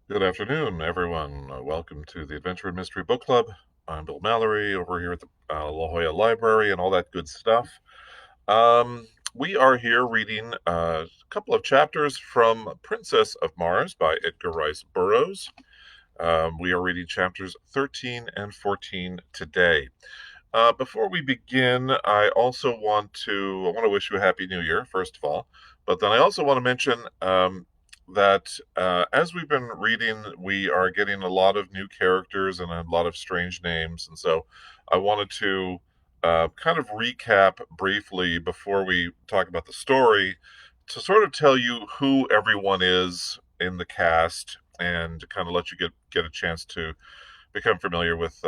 Good afternoon, everyone. Welcome to the Adventure and Mystery Book Club. I'm Bill Mallory over here at the La Jolla Library and all that good stuff. We are here reading a couple of chapters from Princess of Mars by Edgar Rice Burroughs. We are reading chapters 13 and 14 today. Before we begin, I want to wish you a happy New Year, first of all. But then I also want to mention that as we've been reading, we are getting a lot of new characters and a lot of strange names, and so I wanted to kind of recap briefly before we talk about the story to sort of tell you who everyone is in the cast and kind of let you get a chance to become familiar with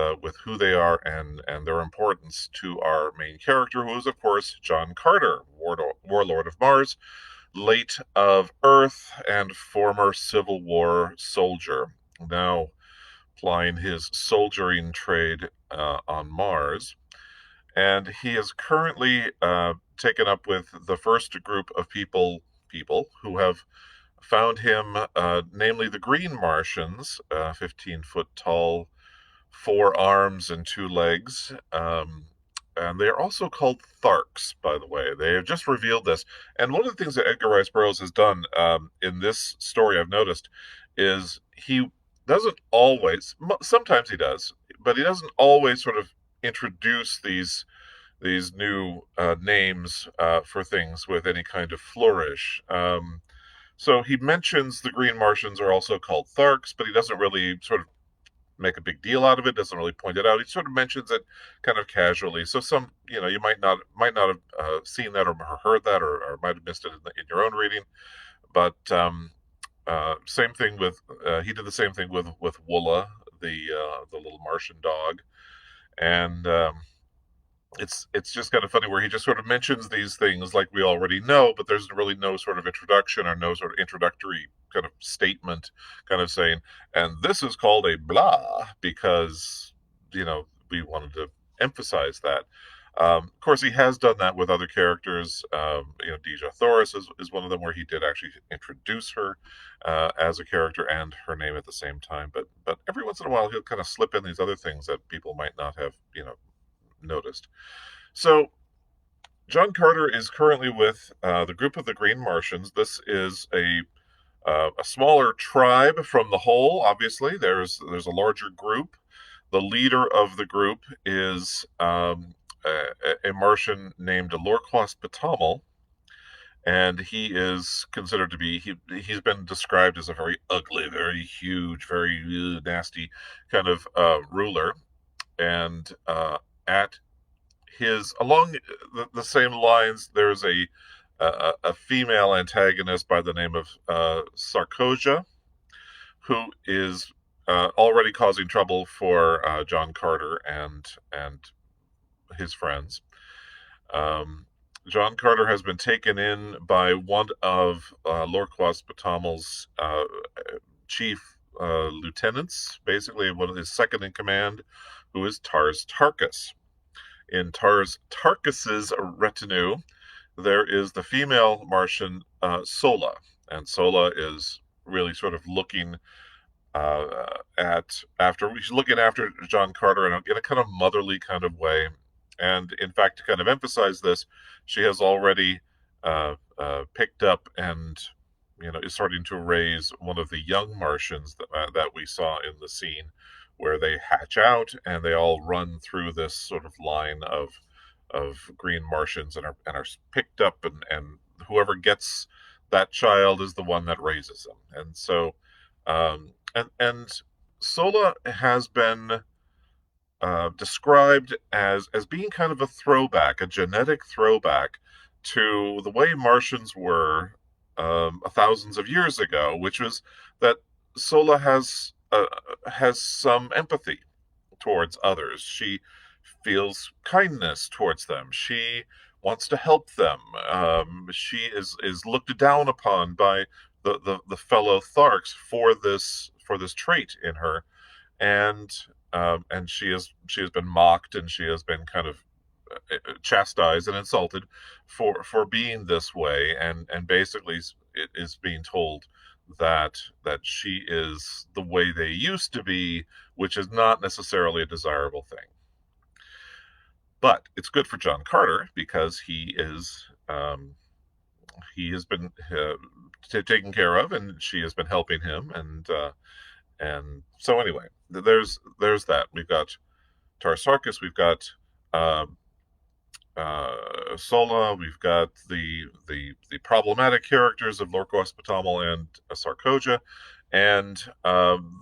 who they are and their importance to our main character, who is of course John Carter, warlord of Mars, late of Earth, and former Civil War soldier. Now plying his soldiering trade on Mars, and he is currently taken up with the first group of people who have found him, namely the Green Martians, 15-foot tall, 4 arms and 2 legs. And they are also called Tharks, by the way. They have just revealed this. And one of the things that Edgar Rice Burroughs has done in this story, I've noticed, is he doesn't always, sometimes he does, but he doesn't always sort of introduce these new names for things with any kind of flourish. So he mentions the Green Martians are also called Tharks, but he doesn't really sort of make a big deal out of it, doesn't really point it out. He sort of mentions it kind of casually. So some, you might not have seen that or heard that, or might have missed it in your own reading. But same thing with he did the same thing with Woola, the little Martian dog, and it's just kind of funny where he just sort of mentions these things like we already know, but there's really no sort of introduction or no sort of introductory kind of statement, kind of saying, and this is called a blah because we wanted to emphasize that. Of course, he has done that with other characters. Deja Thoris is one of them where he did actually introduce her as a character and her name at the same time. But every once in a while, he'll kind of slip in these other things that people might not have noticed. So John Carter is currently with the group of the Green Martians. This is a smaller tribe from the whole. Obviously, there's a larger group. The leader of the group is a Martian named Lorquas Patamal, and he is considered to be he's been described as a very ugly, very huge, very nasty kind of ruler. And at his along the same lines, there's a female antagonist by the name of Sarkosia, who is already causing trouble for John Carter and his friends. Um, John Carter has been taken in by one of Lorquas Batamal's chief lieutenants, basically one of his second in command, who is Tars Tarkas. In Tars Tarkas's retinue, there is the female Martian Sola, and Sola is really sort of looking at after she's looking after John Carter in a kind of motherly kind of way. And in fact, to kind of emphasize this, she has already picked up and is starting to raise one of the young Martians that we saw in the scene, where they hatch out and they all run through this sort of line of green Martians and are picked up, and whoever gets that child is the one that raises them. And so and Sola has been described as being kind of a throwback, a genetic throwback to the way Martians were thousands of years ago, which was that Sola has some empathy towards others. She feels kindness towards them. She wants to help them. She is looked down upon by the fellow Tharks for this trait in her, and she has been mocked, and she has been kind of chastised and insulted for being this way, and basically it is being told that she is the way they used to be, which is not necessarily a desirable thing. But it's good for John Carter because he has been taken care of, and she has been helping him, and so anyway, there's that. We've got Tarsarchus, we've got uh, Sola, we've got the problematic characters of Lorca Hospitamal and Sarkoja. And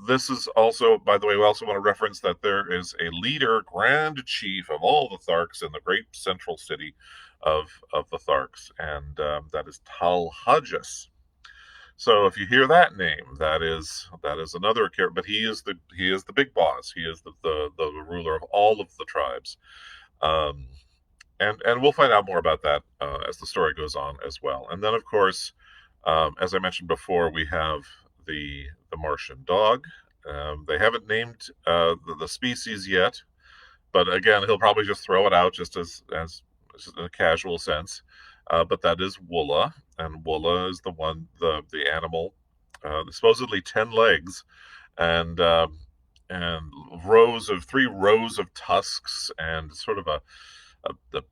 this is also, by the way, we also want to reference that there is a leader, grand chief of all the Tharks in the great central city of the Tharks, and that is Tal Hajus. So if you hear that name, that is another character, but he is the big boss. He is the ruler of all of the tribes. Um, and we'll find out more about that as the story goes on as well. And then, of course, as I mentioned before, we have the Martian dog. They haven't named the species yet, but again, he'll probably just throw it out just as in a casual sense. But that is Woola, and Woola is the animal, supposedly 10 legs, and and three rows of tusks, and sort of the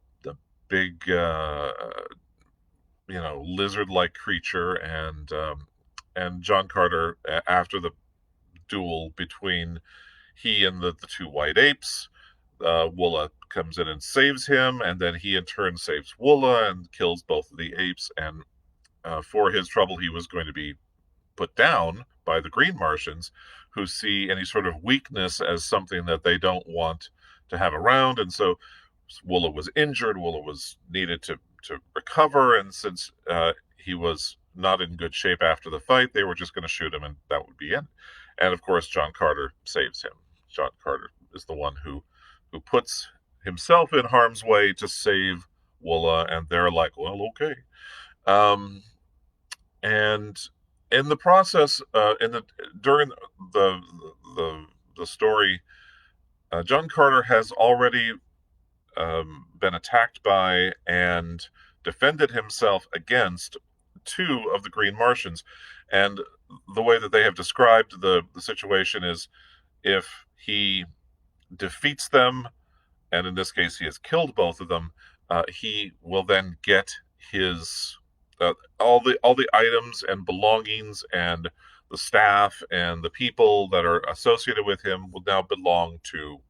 big lizard-like creature, and John Carter, after the duel between he and the two white apes, Woola comes in and saves him, and then he in turn saves Woola and kills both of the apes. And for his trouble, he was going to be put down by the Green Martians, who see any sort of weakness as something that they don't want to have around. And so Woola was injured. Woola was needed to recover, and since he was not in good shape after the fight, they were just going to shoot him, and that would be it. And of course, John Carter saves him. John Carter is the one who puts himself in harm's way to save Woola, and they're like, well, okay. And in the process, during the story, John Carter has already been attacked by and defended himself against two of the Green Martians. And the way that they have described the situation is, if he defeats them, and in this case he has killed both of them, he will then get his all the items and belongings and the staff and the people that are associated with him will now belong to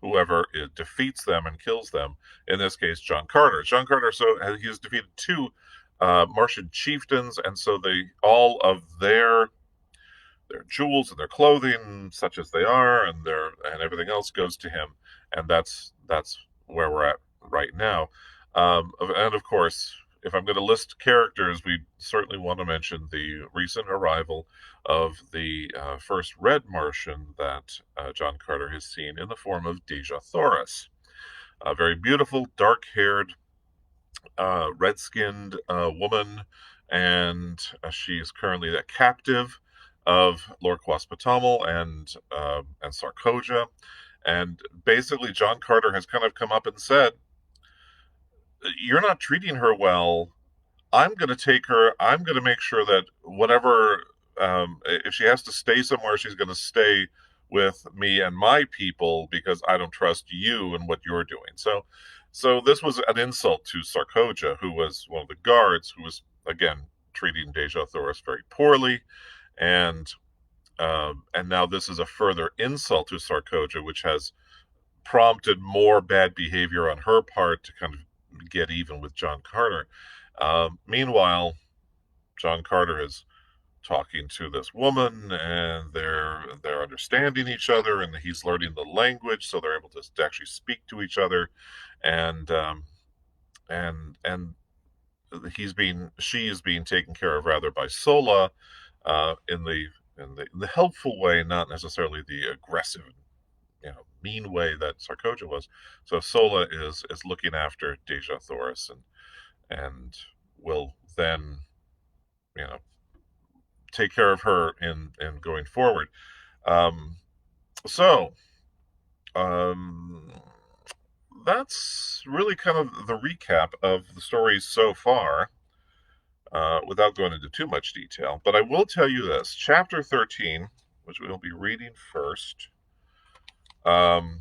whoever defeats them and kills them. In this case, John Carter. John Carter. So he has defeated two Martian chieftains, and so all of their jewels and their clothing, such as they are, and everything else goes to him, and that's where we're at right now. And of course, if I'm going to list characters, we certainly want to mention the recent arrival of the first red Martian that John Carter has seen, in the form of Deja Thoris, a very beautiful, dark-haired, red-skinned woman, and she is currently a captive of Lord Quaspatamal and Sarkoja. And basically, John Carter has kind of come up and said, you're not treating her well. I'm going to take her. I'm going to make sure that whatever, if she has to stay somewhere, she's going to stay with me and my people, because I don't trust you and what you're doing. So this was an insult to Sarkoja, who was one of the guards, who was, again, treating Deja Thoris very poorly. And now this is a further insult to Sarkoja, which has prompted more bad behavior on her part to kind of get even with John Carter. Meanwhile, John Carter is talking to this woman, and they're understanding each other, and he's learning the language, so they're able to actually speak to each other, and she is being taken care of rather by Sola, in the helpful way, not necessarily the aggressive, mean way that Sarkoja was. So Sola is looking after Deja Thoris, and will then, take care of her in going forward. So that's really kind of the recap of the stories so far. without going into too much detail. But I will tell you this. Chapter 13, which we will be reading first, um,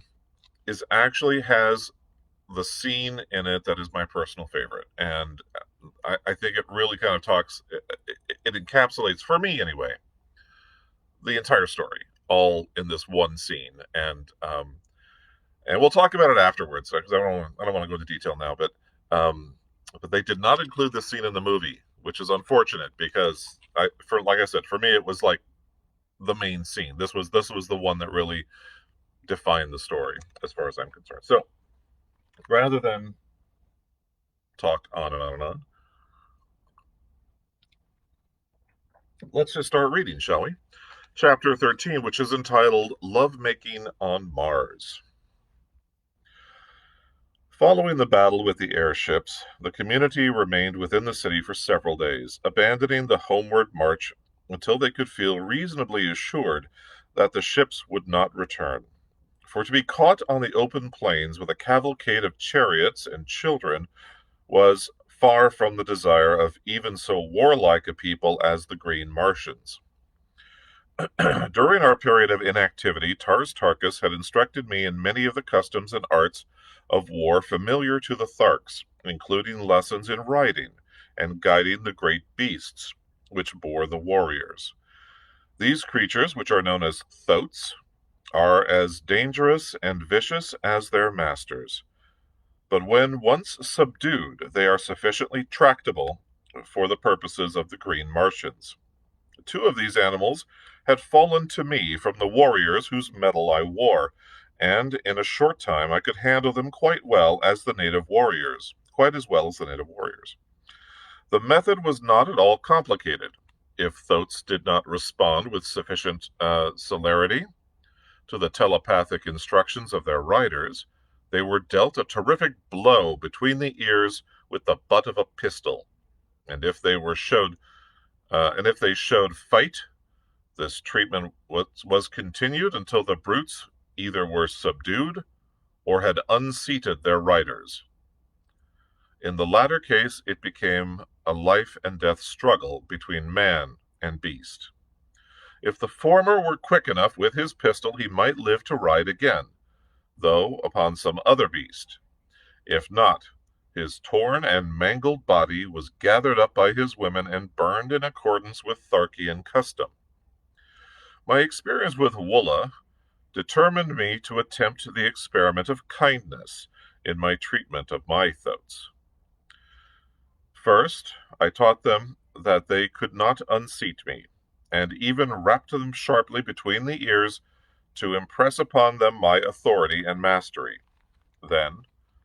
is actually has the scene in it that is my personal favorite. And I think it really kind of talks, it encapsulates, for me anyway, the entire story, all in this one scene. And we'll talk about it afterwards because I don't want to go into detail now. But they did not include this scene in the movie, which is unfortunate because like I said, for me it was like the main scene. This was the one that really defined the story as far as I'm concerned. So rather than talk on and on and on, let's just start reading, shall we? Chapter 13, which is entitled Lovemaking on Mars. Following the battle with the airships, the community remained within the city for several days, abandoning the homeward march until they could feel reasonably assured that the ships would not return. For to be caught on the open plains with a cavalcade of chariots and children was far from the desire of even so warlike a people as the Green Martians. During our period of inactivity, Tars Tarkas had instructed me in many of the customs and arts of war familiar to the Tharks, including lessons in riding and guiding the great beasts which bore the warriors. These creatures, which are known as thoats, are as dangerous and vicious as their masters. But when once subdued, they are sufficiently tractable for the purposes of the Green Martians. Two of these animals had fallen to me from the warriors whose metal I wore, and in a short time I could handle them quite well as the native warriors, quite as well as the native warriors. The method was not at all complicated. If thoats did not respond with sufficient celerity to the telepathic instructions of their riders, they were dealt a terrific blow between the ears with the butt of a pistol, and if they showed fight, this treatment was continued until the brutes either were subdued or had unseated their riders. In the latter case, it became a life and death struggle between man and beast. If the former were quick enough with his pistol, he might live to ride again, though upon some other beast. If not, his torn and mangled body was gathered up by his women and burned in accordance with Tharkian custom. My experience with Woola determined me to attempt the experiment of kindness in my treatment of my thoats. First, I taught them that they could not unseat me, and even rapped them sharply between the ears to impress upon them my authority and mastery. Then,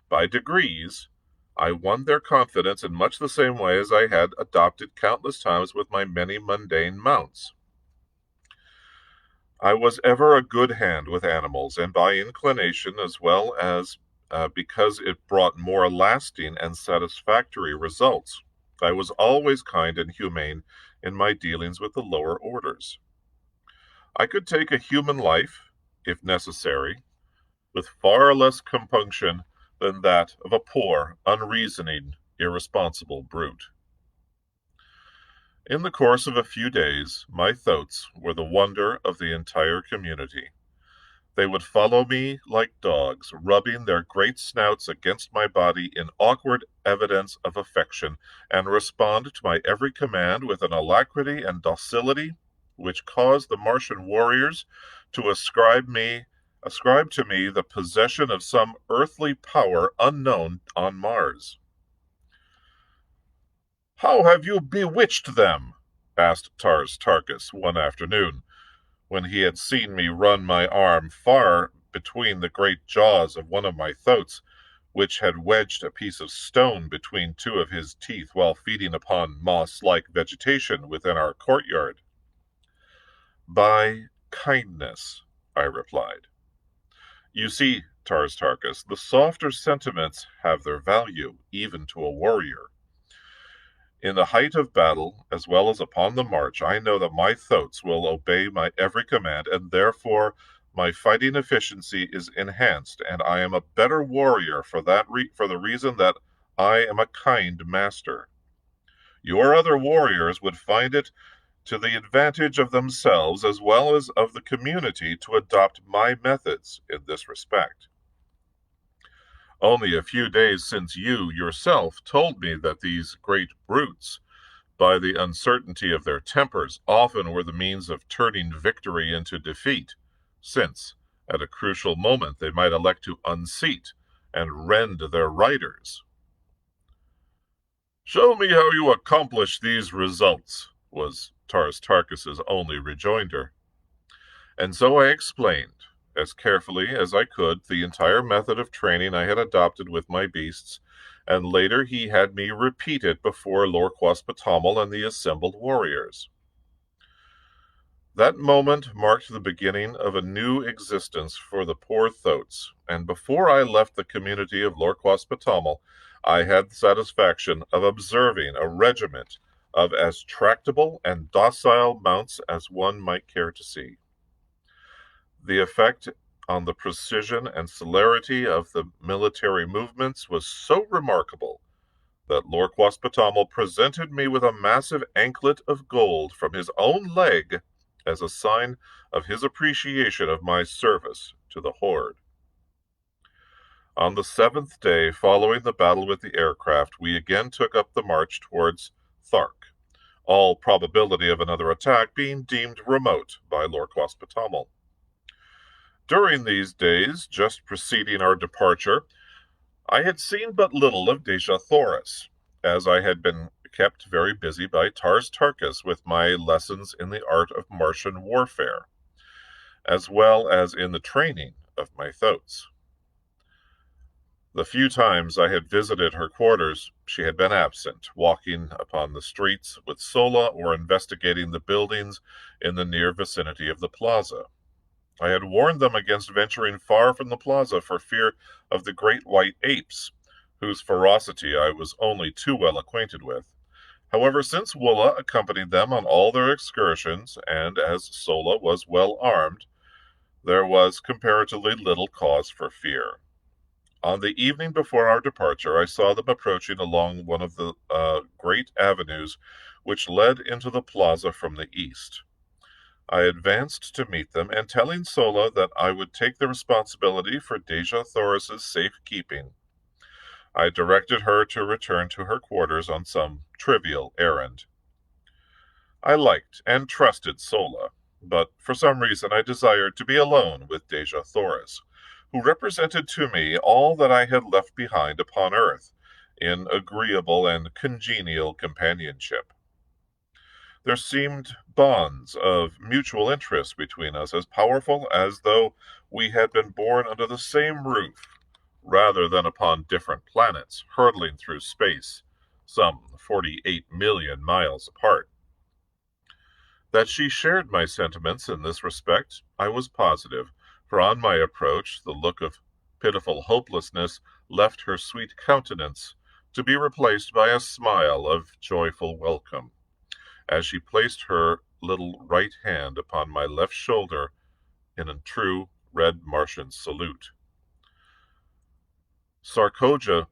by degrees, I won their confidence in much the same way as I had adopted countless times with my many mundane mounts. I was ever a good hand with animals, and by inclination as well as because it brought more lasting and satisfactory results. I was always kind and humane in my dealings with the lower orders. I could take a human life, if necessary, with far less compunction than that of a poor, unreasoning, irresponsible brute. In the course of a few days, my thoats were the wonder of the entire community. They would follow me like dogs, rubbing their great snouts against my body in awkward evidence of affection, and respond to my every command with an alacrity and docility which caused the Martian warriors to ascribe to me the possession of some earthly power unknown on Mars. "How have you bewitched them?" asked Tars Tarkas one afternoon, when he had seen me run my arm far between the great jaws of one of my thoats, which had wedged a piece of stone between two of his teeth while feeding upon moss-like vegetation within our courtyard. "By kindness," I replied. "You see, Tars Tarkas, the softer sentiments have their value, even to a warrior. In the height of battle, as well as upon the march, I know that my thoats will obey my every command, and therefore my fighting efficiency is enhanced, and I am a better warrior for the reason that I am a kind master. Your other warriors would find it to the advantage of themselves as well as of the community to adopt my methods in this respect. Only a few days since you yourself told me that these great brutes, by the uncertainty of their tempers, often were the means of turning victory into defeat, since, at a crucial moment, they might elect to unseat and rend their riders. Show me how you accomplish these results, was Tarkis's only rejoinder. And so I explained, as carefully as I could, the entire method of training I had adopted with my beasts, and later he had me repeat it before Lorquaspatamal and the assembled warriors. That moment marked the beginning of a new existence for the poor Thoats, and before I left the community of Lorquaspatamal, I had the satisfaction of observing a regiment of as tractable and docile mounts as one might care to see. The effect on the precision and celerity of the military movements was so remarkable that Lorquaspatamal presented me with a massive anklet of gold from his own leg as a sign of his appreciation of my service to the horde. On the 7th day following the battle with the aircraft, we again took up the march towards Thark, all probability of another attack being deemed remote by Lorquaspatamal. During these days, just preceding our departure, I had seen but little of Dejah Thoris, as I had been kept very busy by Tarkis with my lessons in the art of Martian warfare, as well as in the training of my Thoats. The few times I had visited her quarters, she had been absent, walking upon the streets with Sola or investigating the buildings in the near vicinity of the plaza. I had warned them against venturing far from the plaza for fear of the great white apes, whose ferocity I was only too well acquainted with. However, since Woola accompanied them on all their excursions, and as Sola was well armed, there was comparatively little cause for fear. On the evening before our departure, I saw them approaching along one of the great avenues which led into the plaza from the east. I advanced to meet them, and telling Sola that I would take the responsibility for Dejah Thoris's safekeeping, I directed her to return to her quarters on some trivial errand. I liked and trusted Sola, but for some reason I desired to be alone with Dejah Thoris, who represented to me all that I had left behind upon earth in agreeable and congenial companionship. There seemed bonds of mutual interest between us as powerful as though we had been born under the same roof, rather than upon different planets, hurtling through space, some 48 million miles apart. That she shared my sentiments in this respect, I was positive, for on my approach the look of pitiful hopelessness left her sweet countenance, to be replaced by a smile of joyful welcome, as she placed her little right hand upon my left shoulder in a true red Martian salute. Sarkoja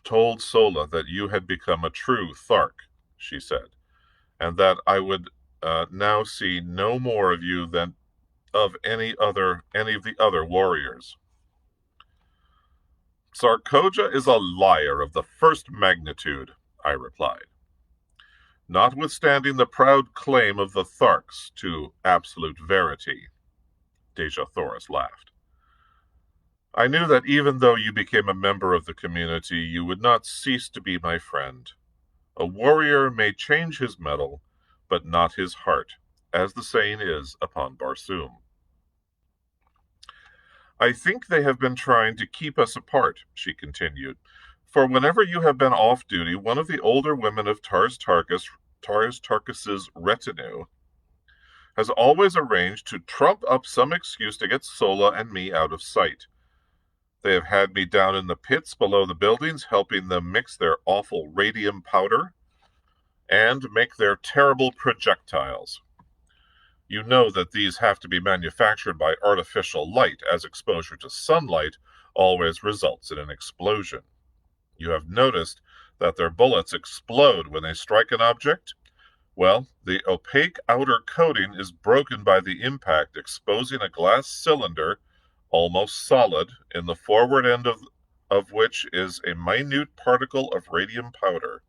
told Sola that you had become a true Thark, she said, and that I would now see no more of you than of any of the other warriors. Sarkoja is a liar of the first magnitude, I replied. Notwithstanding the proud claim of the Tharks to absolute verity, Dejah Thoris laughed. I knew that even though you became a member of the community, you would not cease to be my friend. A warrior may change his mettle, but not his heart, as the saying is upon Barsoom. I think they have been trying to keep us apart, she continued, for whenever you have been off duty, one of the older women of Tarkis's retinue has always arranged to trump up some excuse to get Sola and me out of sight. They have had me down in the pits below the buildings, helping them mix their awful radium powder and make their terrible projectiles. You know that these have to be manufactured by artificial light, as exposure to sunlight always results in an explosion. You have noticed that their bullets explode when they strike an object? Well, the opaque outer coating is broken by the impact, exposing a glass cylinder, almost solid, in the forward end of which is a minute particle of radium powder.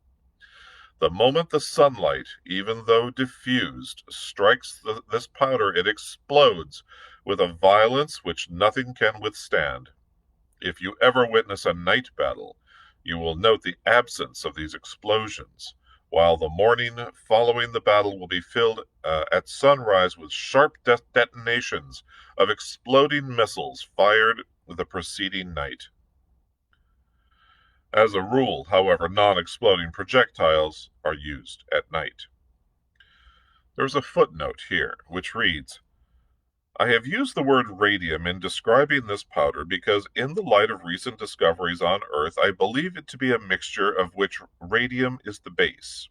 The moment the sunlight, even though diffused, strikes this powder, it explodes with a violence which nothing can withstand. If you ever witness a night battle, you will note the absence of these explosions, while the morning following the battle will be filled at sunrise with sharp detonations of exploding missiles fired the preceding night. As a rule, however, non-exploding projectiles are used at night. There's a footnote here, which reads, I have used the word radium in describing this powder because, in the light of recent discoveries on Earth, I believe it to be a mixture of which radium is the base.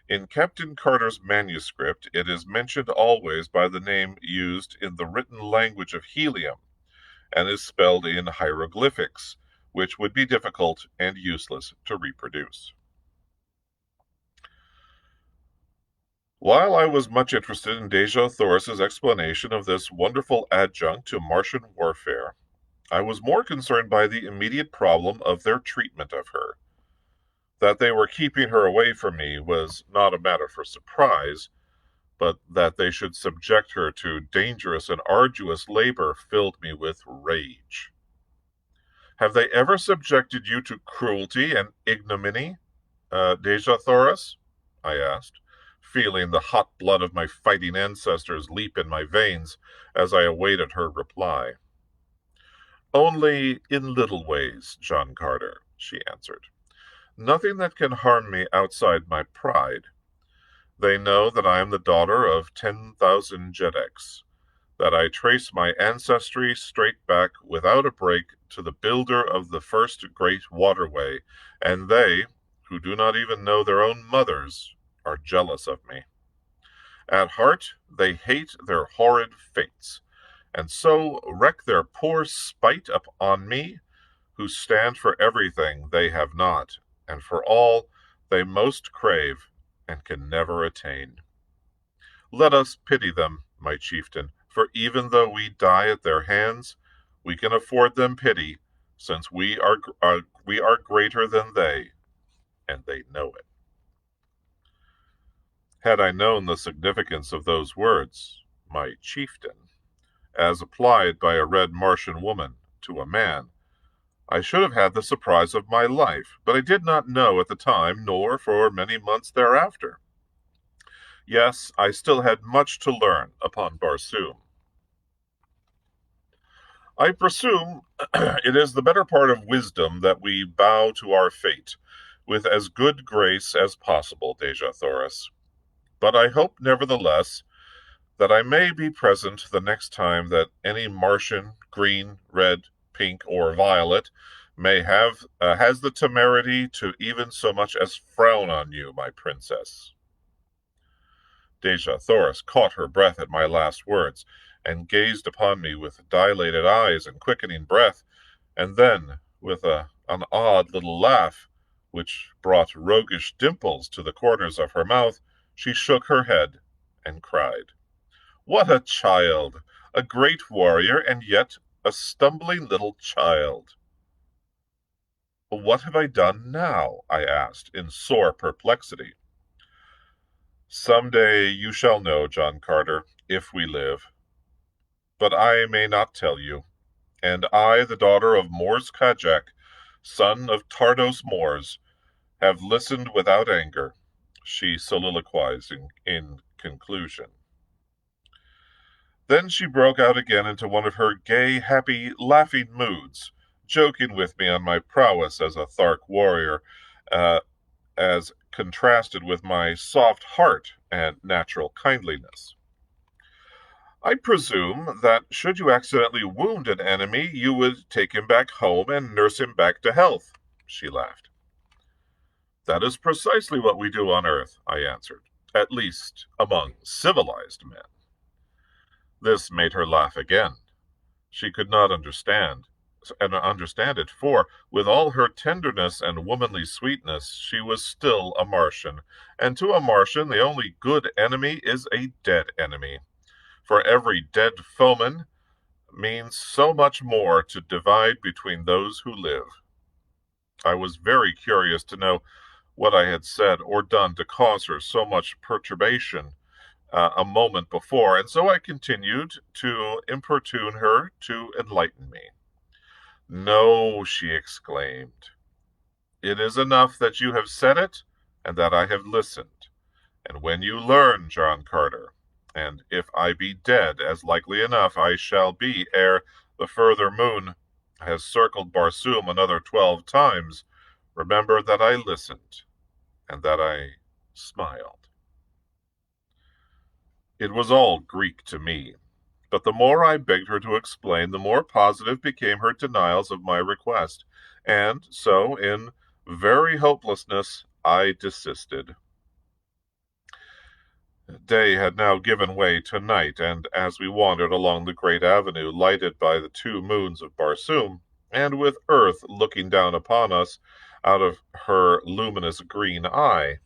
In Captain Carter's manuscript, it is mentioned always by the name used in the written language of helium, and is spelled in hieroglyphics, which would be difficult and useless to reproduce. While I was much interested in Dejah Thoris's explanation of this wonderful adjunct to Martian warfare, I was more concerned by the immediate problem of their treatment of her. That they were keeping her away from me was not a matter for surprise, but that they should subject her to dangerous and arduous labor filled me with rage. Have they ever subjected you to cruelty and ignominy, Dejah Thoris? I asked, feeling the hot blood of my fighting ancestors leap in my veins as I awaited her reply. Only in little ways, John Carter, she answered. Nothing that can harm me outside my pride. They know that I am the daughter of 10,000 Jedeks, that I trace my ancestry straight back without a break to the builder of the first great waterway, and they, who do not even know their own mothers, are jealous of me. At heart, they hate their horrid fates, and so wreak their poor spite upon me, who stand for everything they have not, and for all they most crave and can never attain. Let us pity them, my chieftain, for even though we die at their hands, we can afford them pity, since we are greater than they, and they know it. Had I known the significance of those words, my chieftain, as applied by a red Martian woman to a man, I should have had the surprise of my life, but I did not know at the time, nor for many months thereafter. Yes, I still had much to learn upon Barsoom. I presume it is the better part of wisdom that we bow to our fate with as good grace as possible, Dejah Thoris. But I hope, nevertheless, that I may be present the next time that any Martian, green, red, pink, or violet, has the temerity to even so much as frown on you, my princess. Dejah Thoris caught her breath at my last words, and gazed upon me with dilated eyes and quickening breath, and then, with an odd little laugh, which brought roguish dimples to the corners of her mouth, she shook her head and cried, What a child! A great warrior, and yet a stumbling little child. What have I done now? I asked, in sore perplexity. Some day you shall know, John Carter, if we live. But I may not tell you, and I, the daughter of Mors Kajak, son of Tardos Mors, have listened without anger, she soliloquized in conclusion. Then she broke out again into one of her gay, happy, laughing moods, joking with me on my prowess as a Thark warrior, as contrasted with my soft heart and natural kindliness. I presume that should you accidentally wound an enemy, you would take him back home and nurse him back to health, she laughed. That is precisely what we do on Earth, I answered, at least among civilized men. This made her laugh again. She could not understand, and understand it, for, with all her tenderness and womanly sweetness, she was still a Martian, and to a Martian the only good enemy is a dead enemy. For every dead foeman means so much more to divide between those who live. I was very curious to know what I had said or done to cause her so much perturbation a moment before, and so I continued to importune her to enlighten me. No, she exclaimed. It is enough that you have said it, and that I have listened. And when you learn, John Carter, and if I be dead, as likely enough I shall be ere the further moon has circled Barsoom another 12 times, remember that I listened, and that I smiled. It was all Greek to me, but the more I begged her to explain, the more positive became her denials of my request, and so, in very hopelessness, I desisted. Day had now given way to night, and as we wandered along the great avenue lighted by the 2 moons of Barsoom, and with Earth looking down upon us out of her luminous green eye,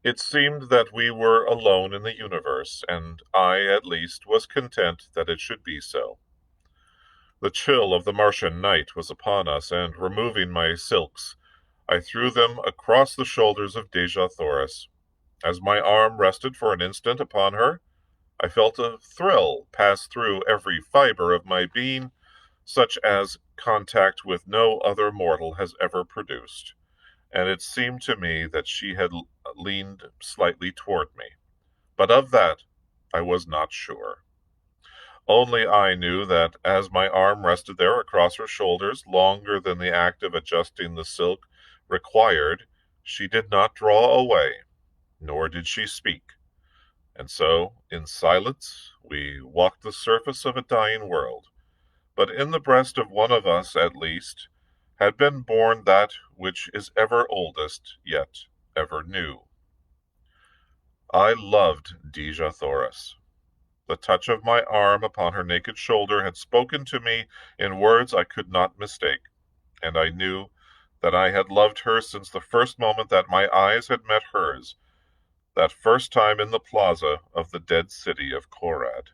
it seemed that we were alone in the universe, and I, at least, was content that it should be so. The chill of the Martian night was upon us, and removing my silks, I threw them across the shoulders of Dejah Thoris. As my arm rested for an instant upon her, I felt a thrill pass through every fiber of my being, such as contact with no other mortal has ever produced, and it seemed to me that she had leaned slightly toward me. But of that I was not sure. Only I knew that as my arm rested there across her shoulders longer than the act of adjusting the silk required, she did not draw away, nor did she speak. And so, in silence, we walked the surface of a dying world. But in the breast of one of us, at least, had been born that which is ever oldest, yet ever new. I loved Dejah Thoris. The touch of my arm upon her naked shoulder had spoken to me in words I could not mistake, and I knew that I had loved her since the first moment that my eyes had met hers, that first time in the plaza of the dead city of Korad.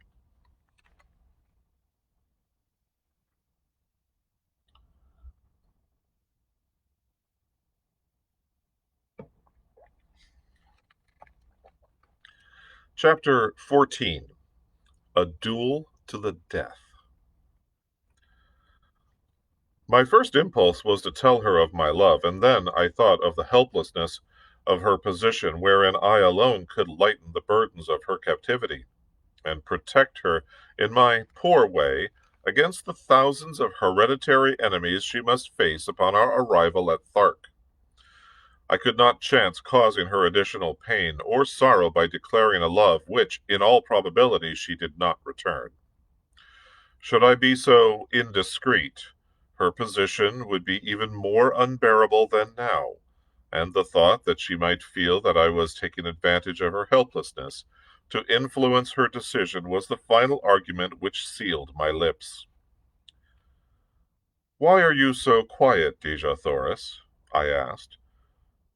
Chapter 14. A Duel to the Death. My first impulse was to tell her of my love, and then I thought of the helplessness of her position wherein I alone could lighten the burdens of her captivity, and protect her in my poor way against the thousands of hereditary enemies she must face upon our arrival at Thark. I could not chance causing her additional pain or sorrow by declaring a love which, in all probability, she did not return. Should I be so indiscreet, her position would be even more unbearable than now, and the thought that she might feel that I was taking advantage of her helplessness to influence her decision was the final argument which sealed my lips. Why are you so quiet, Dejah Thoris? I asked.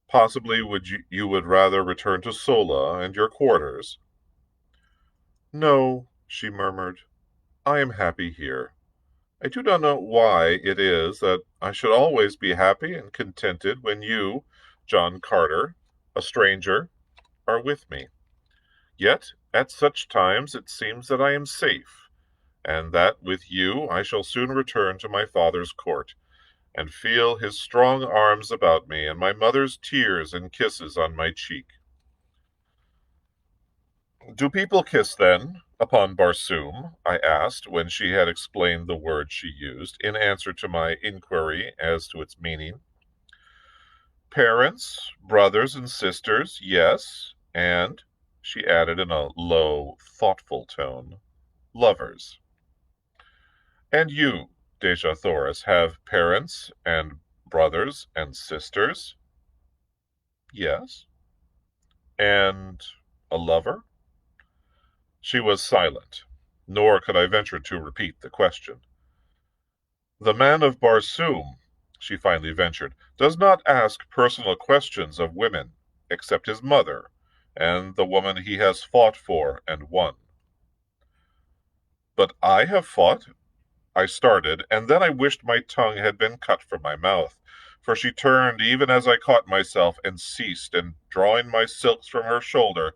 Possibly you would rather return to Sola and your quarters. No, she murmured. I am happy here. I do not know why it is that I should always be happy and contented when you, John Carter, a stranger, are with me. Yet at such times it seems that I am safe, and that with you I shall soon return to my father's court, and feel his strong arms about me, and my mother's tears and kisses on my cheek. Do people kiss, then, upon Barsoom? I asked, when she had explained the word she used, in answer to my inquiry as to its meaning. Parents, brothers, and sisters, yes, and, she added in a low, thoughtful tone, lovers. And you, Dejah Thoris, have parents and brothers and sisters? Yes. And a lover? She was silent, nor could I venture to repeat the question. The man of Barsoom, she finally ventured, does not ask personal questions of women, except his mother, and the woman he has fought for and won. But I have fought, I started, and then I wished my tongue had been cut from my mouth, for she turned even as I caught myself, and ceased, and drawing my silks from her shoulder,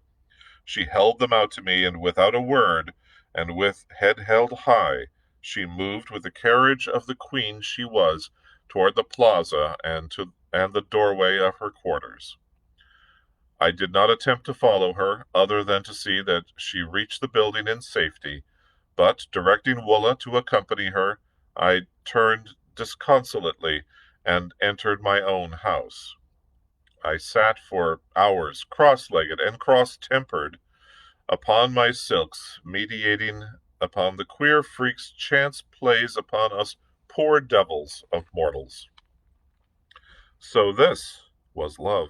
she held them out to me, and without a word, and with head held high, she moved with the carriage of the queen she was toward the plaza and the doorway of her quarters. I did not attempt to follow her, other than to see that she reached the building in safety, but, directing Woola to accompany her, I turned disconsolately and entered my own house. I sat for hours, cross-legged and cross-tempered, upon my silks, meditating upon the queer freaks chance plays upon us poor devils of mortals. So this was love.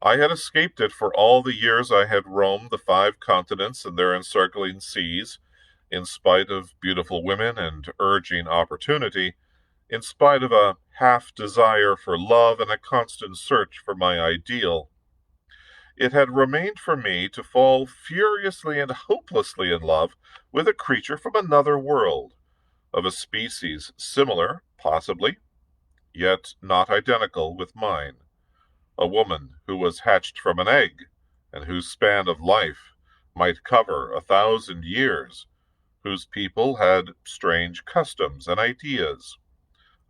I had escaped it for all the years I had roamed the 5 continents and their encircling seas, in spite of beautiful women and urging opportunity, in spite of a half desire for love and a constant search for my ideal. It had remained for me to fall furiously and hopelessly in love with a creature from another world, of a species similar, possibly, yet not identical with mine. A woman who was hatched from an egg, and whose span of life might cover 1,000 years, whose people had strange customs and ideas,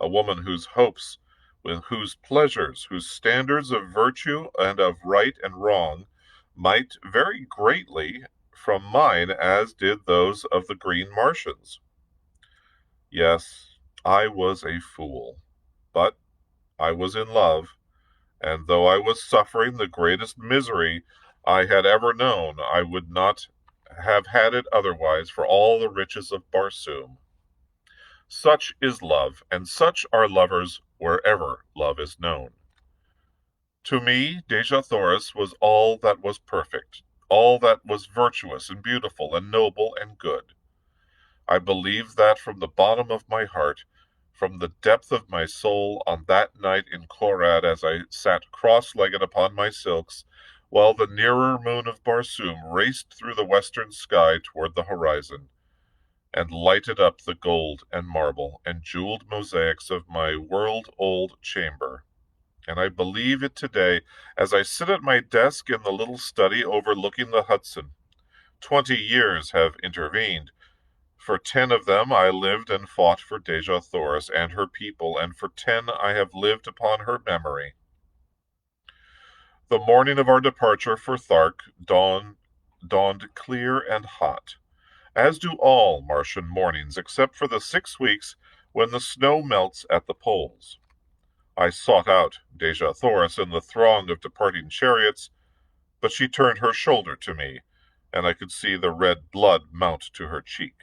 a woman whose hopes, with whose pleasures, whose standards of virtue and of right and wrong might vary greatly from mine as did those of the green Martians. Yes, I was a fool, but I was in love, and though I was suffering the greatest misery I had ever known, I would not have had it otherwise for all the riches of Barsoom. Such is love, and such are lovers wherever love is known. To me, Dejah Thoris was all that was perfect, all that was virtuous and beautiful and noble and good. I believed that from the bottom of my heart, from the depth of my soul, on that night in Korad, as I sat cross-legged upon my silks, while the nearer moon of Barsoom raced through the western sky toward the horizon, and lighted up the gold and marble and jeweled mosaics of my world-old chamber. And I believe it today as I sit at my desk in the little study overlooking the Hudson. 20 years have intervened. For 10 of them I lived and fought for Dejah Thoris and her people, and for 10 I have lived upon her memory. The morning of our departure for Thark dawned clear and hot, as do all Martian mornings, except for the 6 weeks when the snow melts at the poles. I sought out Dejah Thoris in the throng of departing chariots, but she turned her shoulder to me, and I could see the red blood mount to her cheek.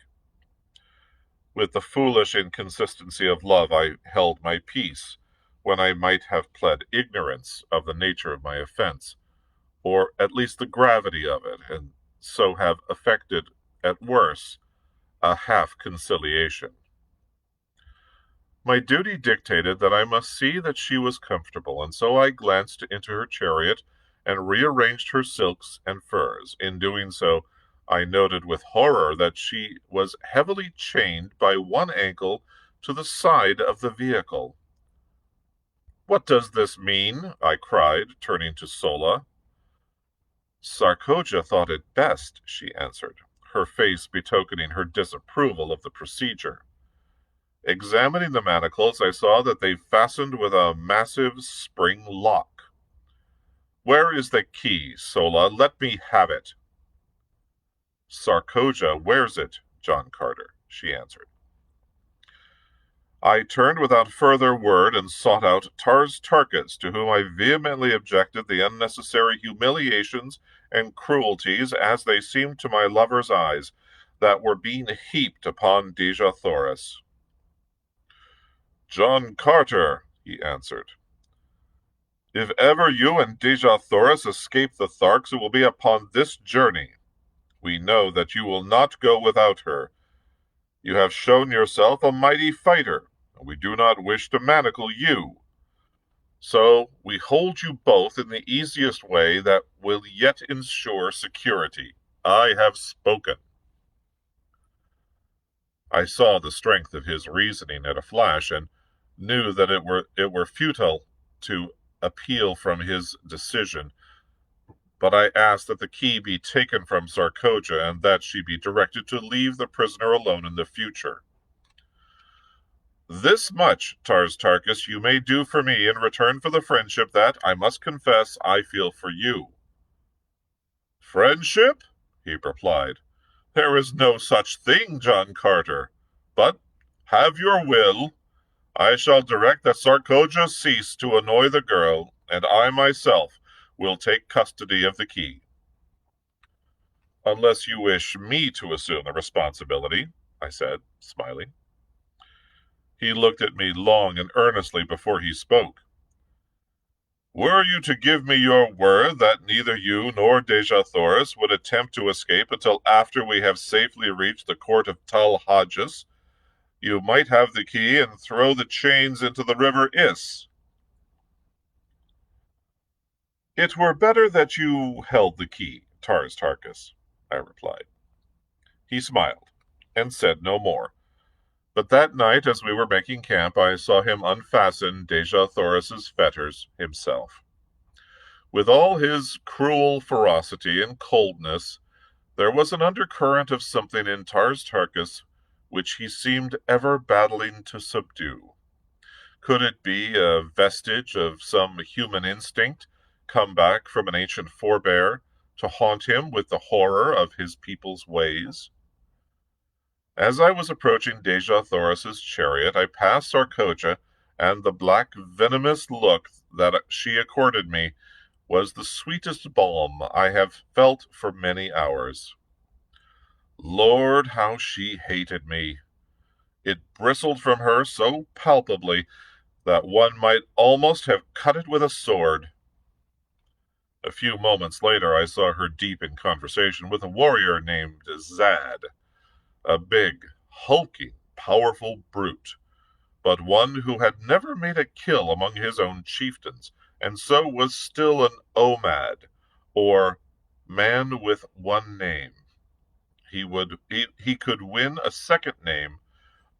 With the foolish inconsistency of love, I held my peace, when I might have pled ignorance of the nature of my offense, or at least the gravity of it, and so have effected, at worst, a half conciliation. My duty dictated that I must see that she was comfortable, and so I glanced into her chariot and rearranged her silks and furs. In doing so, I noted with horror that she was heavily chained by one ankle to the side of the vehicle. "What does this mean?" I cried, turning to Sola. "Sarkoja thought it best," she answered, her face betokening her disapproval of the procedure. Examining the manacles, I saw that they fastened with a massive spring lock. "Where is the key, Sola? Let me have it." "Sarkoja wears it, John Carter," she answered. I turned without further word and sought out Tars Tarkas, to whom I vehemently objected the unnecessary humiliations and cruelties, as they seemed to my lover's eyes, that were being heaped upon Dejah Thoris. "John Carter," he answered, "if ever you and Dejah Thoris escape the Tharks, it will be upon this journey. We know that you will not go without her. You have shown yourself a mighty fighter, and we do not wish to manacle you. So we hold you both in the easiest way that will yet ensure security. I have spoken." I saw the strength of his reasoning at a flash, and knew that it were futile to appeal from his decision, but I asked that the key be taken from Sarkoja and that she be directed to leave the prisoner alone in the future. "This much, Tars Tarkas, you may do for me in return for the friendship that, I must confess, I feel for you." "Friendship?" he replied. "There is no such thing, John Carter. But have your will. I shall direct that Sarkoja cease to annoy the girl, and I myself will take custody of the key." "Unless you wish me to assume the responsibility," I said, smiling. He looked at me long and earnestly before he spoke. "Were you to give me your word that neither you nor Deja Thoris would attempt to escape until after we have safely reached the court of Tal Hodges, you might have the key and throw the chains into the river Is." "It were better that you held the key, Tars Tarkas," I replied. He smiled, and said no more. But that night, as we were making camp, I saw him unfasten Deja Thoris's fetters himself. With all his cruel ferocity and coldness, there was an undercurrent of something in Tars Tarkas which he seemed ever battling to subdue. Could it be a vestige of some human instinct come back from an ancient forebear to haunt him with the horror of his people's ways? As I was approaching Deja Thoris's chariot, I passed Sarkoja, and the black, venomous look that she accorded me was the sweetest balm I have felt for many hours. Lord, how she hated me! It bristled from her so palpably that one might almost have cut it with a sword. A few moments later, I saw her deep in conversation with a warrior named Zad, a big, hulking, powerful brute, but one who had never made a kill among his own chieftains, and so was still an Omad, or man with one name. He could win a second name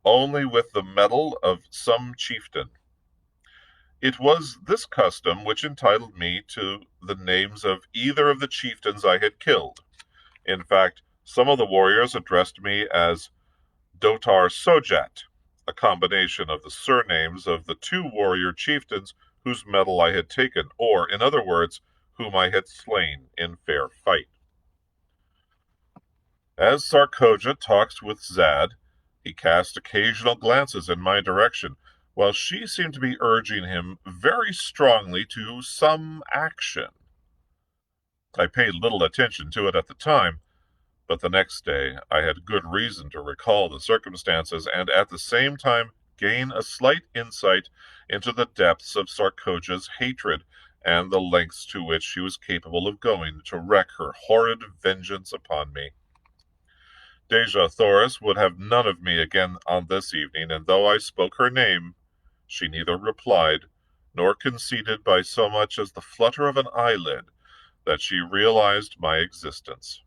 only with the medal of some chieftain. It was this custom which entitled me to the names of either of the chieftains I had killed. In fact, some of the warriors addressed me as Dotar Sojat, a combination of the surnames of the two warrior chieftains whose medal I had taken, or, in other words, whom I had slain in fair fight. As Sarkoja talked with Zad, he cast occasional glances in my direction, while she seemed to be urging him very strongly to some action. I paid little attention to it at the time, but the next day I had good reason to recall the circumstances and at the same time gain a slight insight into the depths of Sarkoja's hatred and the lengths to which she was capable of going to wreak her horrid vengeance upon me. Deja Thoris would have none of me again on this evening, and though I spoke her name, she neither replied nor conceded by so much as the flutter of an eyelid that she realized my existence.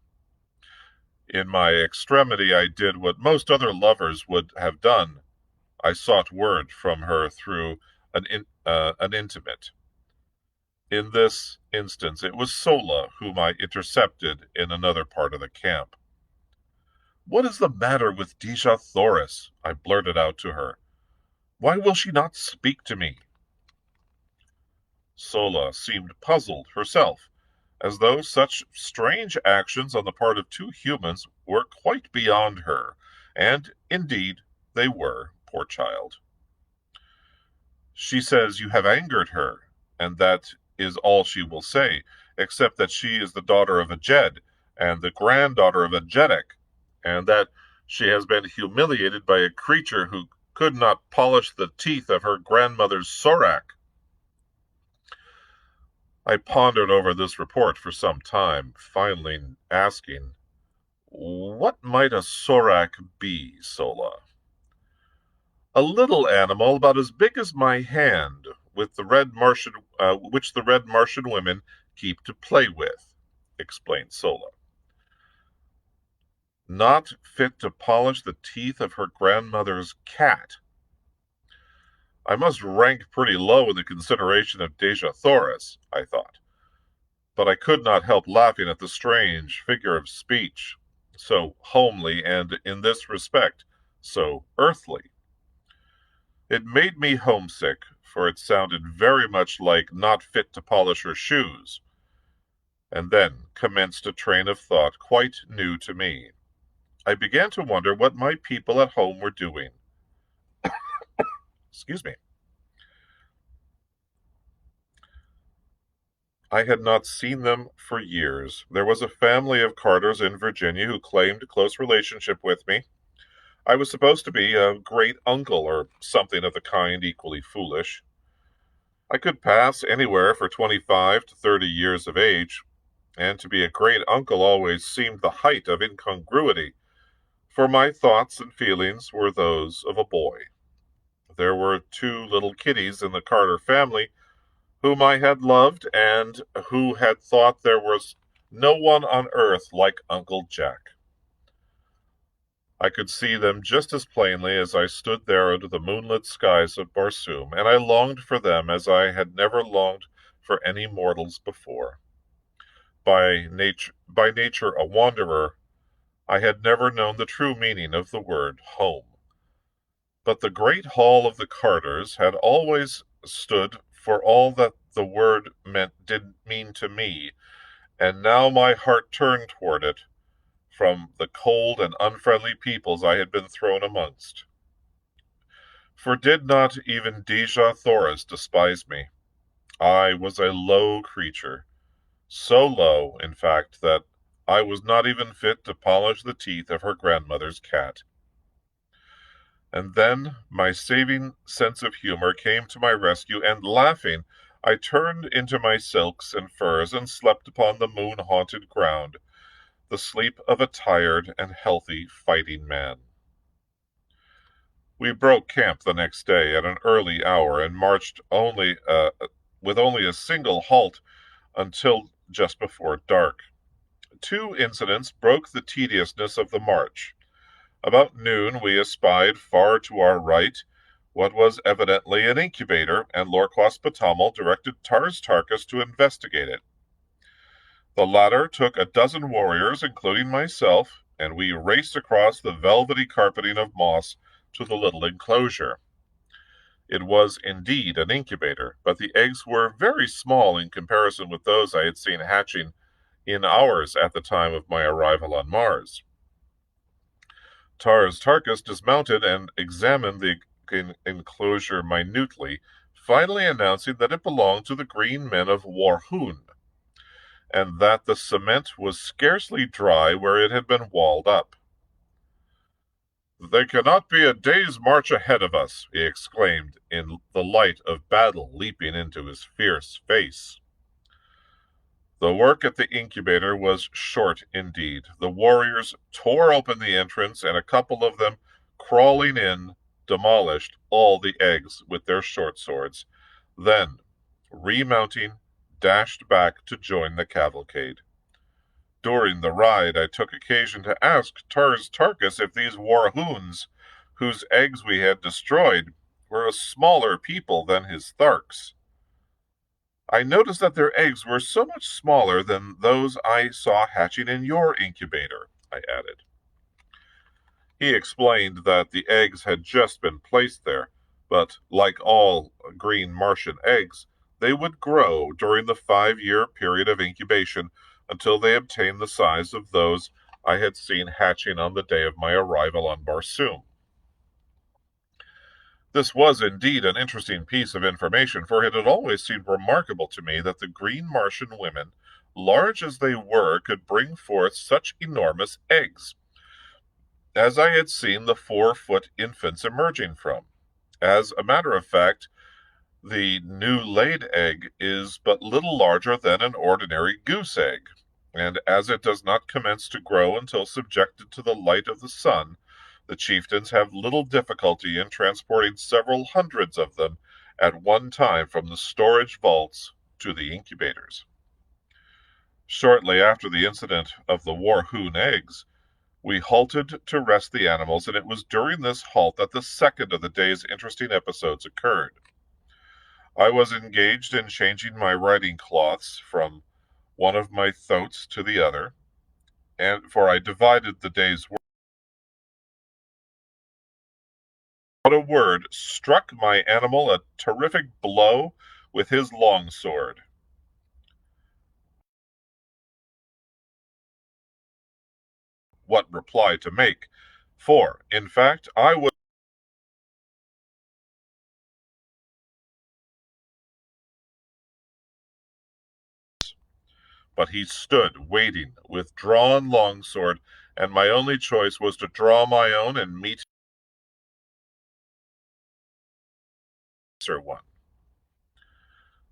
In my extremity, I did what most other lovers would have done. I sought word from her through an intimate. In this instance, it was Sola whom I intercepted in another part of the camp. "What is the matter with Deja Thoris?" I blurted out to her. "Why will she not speak to me?" Sola seemed puzzled herself, as though such strange actions on the part of two humans were quite beyond her, and, indeed, they were, poor child. "She says you have angered her, and that is all she will say, except that she is the daughter of a Jed, and the granddaughter of a Jeddak, and that she has been humiliated by a creature who could not polish the teeth of her grandmother's Sorak." I pondered over this report for some time, finally asking, What might a sorak be, Sola? A little animal about as big as my hand, with the which the red Martian women keep to play with, explained Sola. Not fit to polish the teeth of her grandmother's cat. I must rank pretty low in the consideration of Deja Thoris, I thought, but I could not help laughing at the strange figure of speech, so homely and, in this respect, so earthly. It made me homesick, for it sounded very much like not fit to polish her shoes, and then commenced a train of thought quite new to me. I began to wonder what my people at home were doing. Excuse me. I had not seen them for years. There was a family of Carters in Virginia who claimed close relationship with me. I was supposed to be a great uncle or something of the kind, equally foolish. I could pass anywhere for 25 to 30 years of age, and to be a great uncle always seemed the height of incongruity, for my thoughts and feelings were those of a boy. There were 2 little kiddies in the Carter family whom I had loved and who had thought there was no one on earth like Uncle Jack. I could see them just as plainly as I stood there under the moonlit skies of Barsoom, and I longed for them as I had never longed for any mortals before. By nature a wanderer, I had never known the true meaning of the word home. But the great hall of the Carters had always stood for all that the word did mean to me, and now my heart turned toward it from the cold and unfriendly peoples I had been thrown amongst. For did not even Deja Thoris despise me? I was a low creature, so low, in fact, that I was not even fit to polish the teeth of her grandmother's cat. And then my saving sense of humor came to my rescue, and laughing, I turned into my silks and furs and slept upon the moon-haunted ground, the sleep of a tired and healthy fighting man. We broke camp the next day at an early hour and marched with only a single halt until just before dark. 2 incidents broke the tediousness of the march. About noon we espied far to our right what was evidently an incubator, and Lorquas Patamal directed Tars Tarkas to investigate it. The latter took a dozen warriors, including myself, and we raced across the velvety carpeting of moss to the little enclosure. It was indeed an incubator, but the eggs were very small in comparison with those I had seen hatching in ours at the time of my arrival on Mars. Tars Tarkas dismounted and examined the enclosure minutely, finally announcing that it belonged to the green men of Warhoon, and that the cement was scarcely dry where it had been walled up. "They cannot be a day's march ahead of us," he exclaimed, in the light of battle leaping into his fierce face. The work at the incubator was short indeed. The warriors tore open the entrance, and a couple of them, crawling in, demolished all the eggs with their short swords, then, remounting, dashed back to join the cavalcade. During the ride, I took occasion to ask Tars Tarkas if these Warhoons, whose eggs we had destroyed, were a smaller people than his Tharks. I noticed that their eggs were so much smaller than those I saw hatching in your incubator, I added. He explained that the eggs had just been placed there, but like all green Martian eggs, they would grow during the 5-year period of incubation until they obtained the size of those I had seen hatching on the day of my arrival on Barsoom. This was indeed an interesting piece of information, for it had always seemed remarkable to me that the green Martian women, large as they were, could bring forth such enormous eggs, as I had seen the 4-foot infants emerging from. As a matter of fact, the new laid egg is but little larger than an ordinary goose egg, and as it does not commence to grow until subjected to the light of the sun, the chieftains have little difficulty in transporting several hundreds of them at one time from the storage vaults to the incubators. Shortly after the incident of the Warhoon eggs, we halted to rest the animals, and it was during this halt that the second of the day's interesting episodes occurred. I was engaged in changing my riding cloths from one of my thoats to the other, and for I divided the day's work. But a word struck my animal a terrific blow with his long sword. What reply to make? For, in fact, I was. But he stood waiting with drawn longsword, and my only choice was to draw my own and meet Sir One.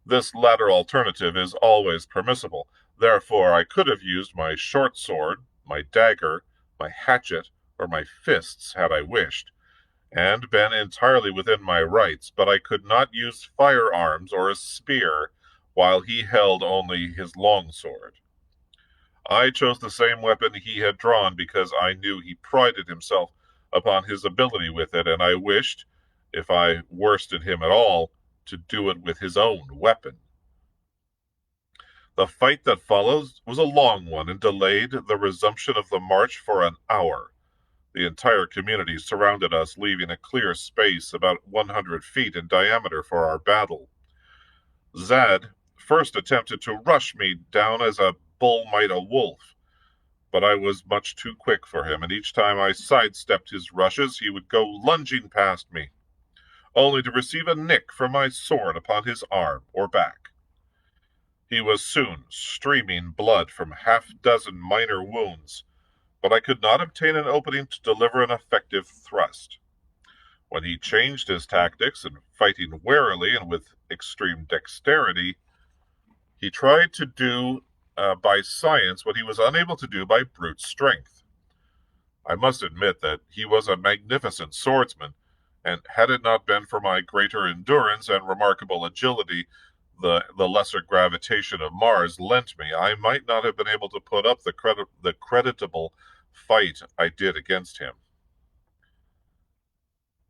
This latter alternative is always permissible. Therefore, I could have used my short sword, my dagger, my hatchet, or my fists had I wished, and been entirely within my rights, but I could not use firearms or a spear while he held only his long sword. I chose the same weapon he had drawn because I knew he prided himself upon his ability with it, and I wished, if I worsted him at all, to do it with his own weapon. The fight that followed was a long one and delayed the resumption of the march for an hour. The entire community surrounded us, leaving a clear space about 100 feet in diameter for our battle. Zad first attempted to rush me down as a bull might a wolf, but I was much too quick for him, and each time I sidestepped his rushes, he would go lunging past me, only to receive a nick from my sword upon his arm or back. He was soon streaming blood from half-dozen minor wounds, but I could not obtain an opening to deliver an effective thrust. When he changed his tactics, and fighting warily and with extreme dexterity, he tried to do by science what he was unable to do by brute strength. I must admit that he was a magnificent swordsman, and had it not been for my greater endurance and remarkable agility, the lesser gravitation of Mars lent me, I might not have been able to put up the creditable fight I did against him.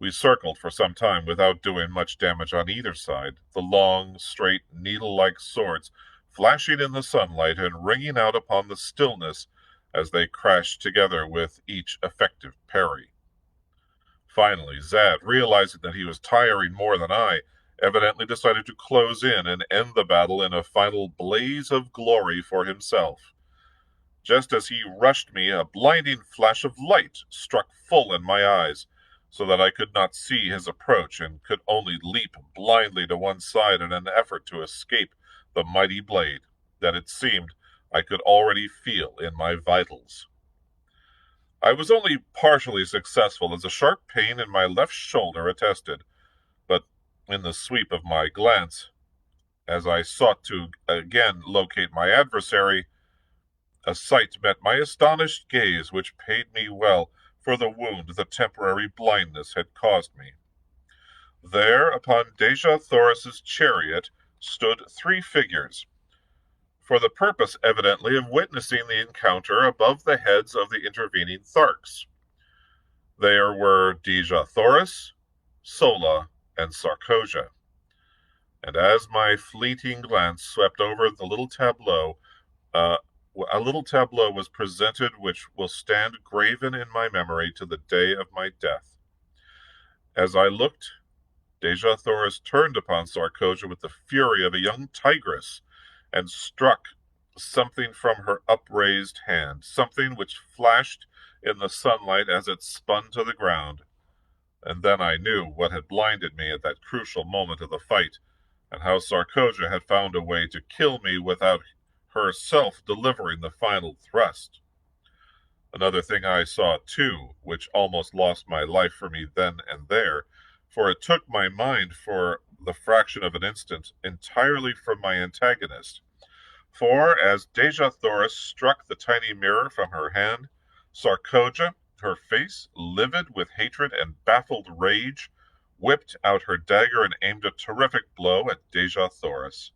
We circled for some time without doing much damage on either side, the long, straight, needle-like swords flashing in the sunlight and ringing out upon the stillness as they crashed together with each effective parry. Finally, Zad, realizing that he was tiring more than I, evidently decided to close in and end the battle in a final blaze of glory for himself. Just as he rushed me, a blinding flash of light struck full in my eyes, so that I could not see his approach and could only leap blindly to one side in an effort to escape the mighty blade that it seemed I could already feel in my vitals. I was only partially successful, as a sharp pain in my left shoulder attested, but in the sweep of my glance, as I sought to again locate my adversary, a sight met my astonished gaze which paid me well for the wound the temporary blindness had caused me. There, upon Dejah Thoris's chariot, stood three figures, for the purpose evidently of witnessing the encounter above the heads of the intervening Tharks. There were Dejah Thoris, Sola, and Sarkoja. And as my fleeting glance swept over the little tableau, a little tableau was presented which will stand graven in my memory to the day of my death. As I looked, Dejah Thoris turned upon Sarkoja with the fury of a young tigress, and struck something from her upraised hand, something which flashed in the sunlight as it spun to the ground. And then I knew what had blinded me at that crucial moment of the fight, and how Sarkoja had found a way to kill me without herself delivering the final thrust. Another thing I saw, too, which almost lost my life for me then and there, for it took my mind for the fraction of an instant entirely from my antagonist. For as Dejah Thoris struck the tiny mirror from her hand, Sarkoja, her face livid with hatred and baffled rage, whipped out her dagger and aimed a terrific blow at Dejah Thoris.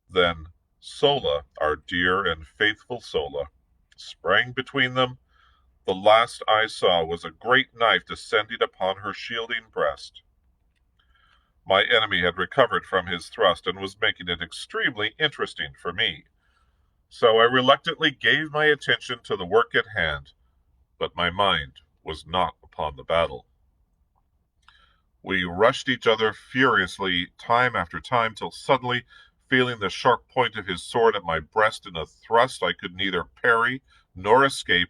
Then Sola, our dear and faithful Sola, sprang between them. The last I saw was a great knife descending upon her shielding breast. My enemy had recovered from his thrust and was making it extremely interesting for me. So I reluctantly gave my attention to the work at hand, but my mind was not upon the battle. We rushed each other furiously time after time till suddenly, feeling the sharp point of his sword at my breast in a thrust I could neither parry nor escape,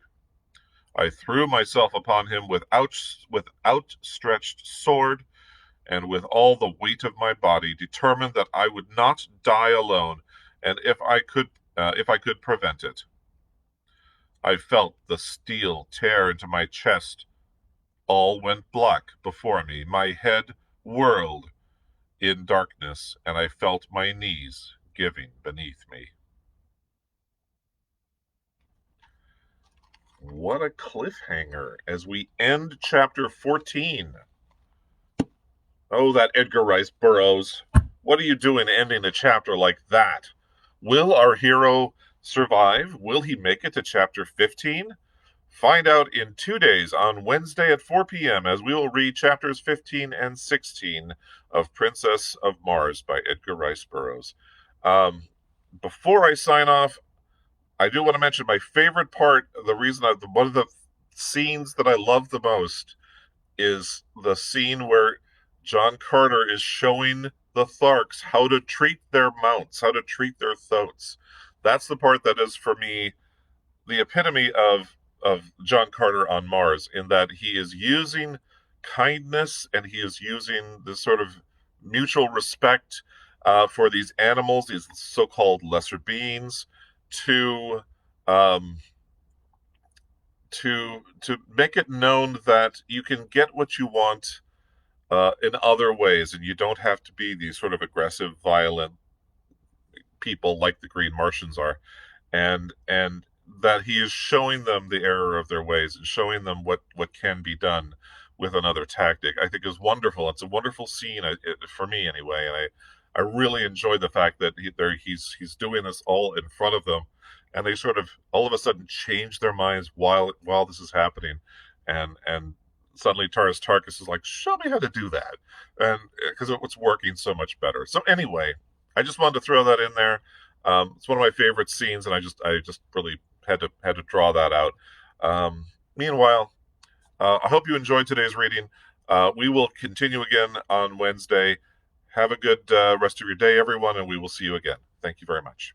I threw myself upon him with outstretched sword and with all the weight of my body, determined that I would not die alone, and if I could prevent it. I felt the steel tear into my chest. All went black before me. My head whirled in darkness, and I felt my knees giving beneath me. What a cliffhanger as we end chapter 14. Oh, that Edgar Rice Burroughs. What are you doing ending a chapter like that? Will our hero survive? Will he make it to chapter 15? Find out in 2 days on Wednesday at 4 p.m. as we will read chapters 15 and 16 of Princess of Mars by Edgar Rice Burroughs. Before I sign off, I do want to mention my favorite part, one of the scenes that I love the most is the scene where John Carter is showing the Tharks how to treat their mounts, how to treat their thoats. That's the part that is, for me, the epitome of John Carter on Mars, in that he is using kindness and he is using this sort of mutual respect for these animals, these so-called lesser beings, to make it known that you can get what you want in other ways, and you don't have to be these sort of aggressive, violent people like the Green Martians are, and that he is showing them the error of their ways and showing them what can be done with another tactic. I think is wonderful. It's a wonderful scene for me anyway, and I really enjoyed the fact that he's doing this all in front of them, and they sort of all of a sudden change their minds while this is happening, and suddenly Taras Tarkas is like, show me how to do that, and because it's working so much better. So anyway, I just wanted to throw that in there. It's one of my favorite scenes, and I just really had to draw that out. Meanwhile, I hope you enjoyed today's reading. We will continue again on Wednesday. Have a good rest of your day, everyone, and we will see you again. Thank you very much.